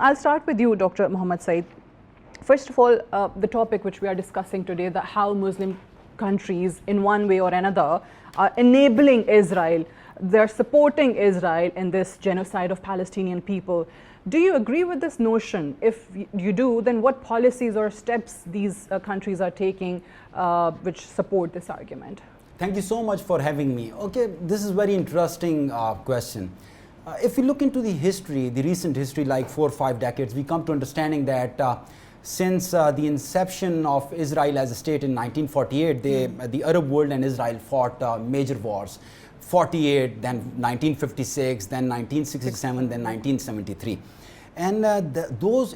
I'll start with you, Dr. Muhammad Saeed. First of all, the topic which we are discussing today, that how Muslim countries in one way or another are enabling Israel. They're supporting Israel in this genocide of Palestinian people. Do you agree with this notion? If you do, then what policies or steps these countries are taking which support this argument? Thank you so much for having me. Okay, this is a very interesting question. If we look into the history, the recent history, like 4 or 5 decades, we come to understanding that since the inception of Israel as a state in 1948, the Arab world and Israel fought major wars. 48, then 1956, then 1967, then 1973. And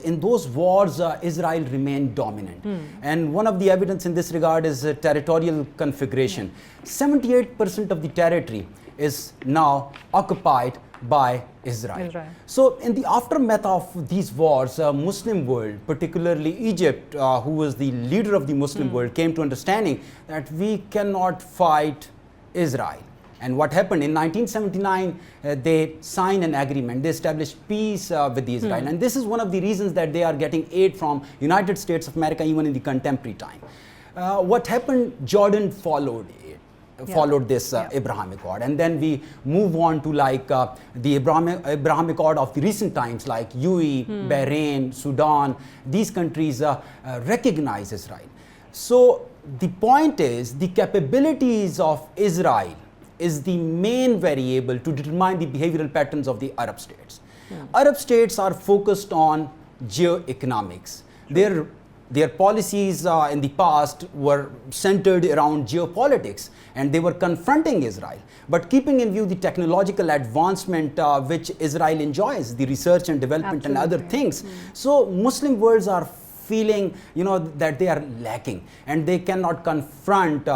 in those wars, Israel remained dominant. And one of the evidence in this regard is territorial configuration. 78% of the territory is now occupied by Israel. So in the aftermath of these wars, Muslim world, particularly Egypt, who was the leader of the Muslim world, came to understanding that we cannot fight Israel. And what happened in 1979, they signed an agreement. They established peace with Israel. And this is one of the reasons that they are getting aid from United States of America even in the contemporary time. What happened, Jordan followed this Abraham Accord. And then we move on to like the Abraham Accord of the recent times, like UAE, Bahrain, Sudan. These countries recognize Israel. So the point is, the capabilities of Israel is the main variable to determine the behavioral patterns of the Arab states. Arab states are focused on geoeconomics. Their policies in the past were centered around geopolitics, and they were confronting Israel, but keeping in view the technological advancement which Israel enjoys, the research and development and other things. So Muslim worlds are feeling, that they are lacking and they cannot confront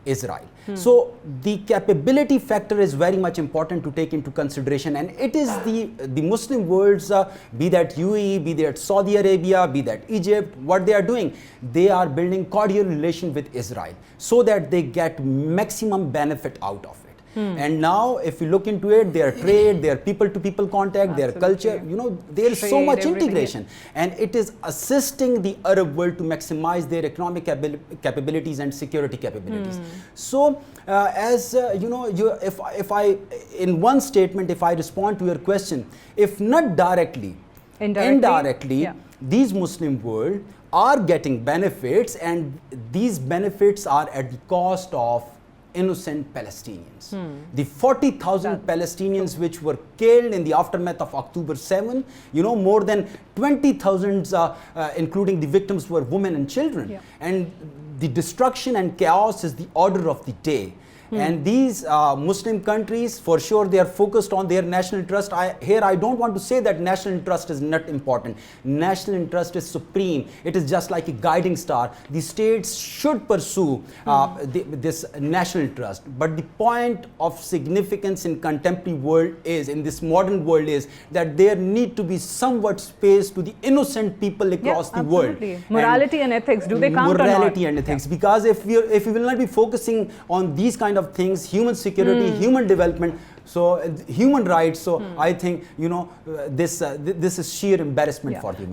Israel. So the capability factor is very much important to take into consideration, and it is the Muslim worlds, be that UAE, be that Saudi Arabia, be that Egypt, what they are doing, they are building cordial relation with Israel so that they get maximum benefit out of it. And now if you look into it, their trade, their people-to-people contact, their culture, there is so much integration, and it is assisting the Arab world to maximize their economic capabilities and security capabilities. So if I in one statement, if I respond to your question, if not directly, indirectly these Muslim world are getting benefits, and these benefits are at the cost of innocent Palestinians. The 40,000 Palestinians which were killed in the aftermath of October 7, more than 20,000, including the victims, were women and children. And the destruction and chaos is the order of the day. And these Muslim countries, for sure, they are focused on their national interest. Here I don't want to say that national interest is not important. National interest is supreme. It is just like a guiding star. The states should pursue this national interest. But the point of significance in contemporary world is, in this modern world, is that there need to be somewhat space to the innocent people across the world. Morality and ethics, do they count or not? Morality and ethics, because if we will not be focusing on these kind of things, human security, human development, so human rights, so I think this is sheer embarrassment for the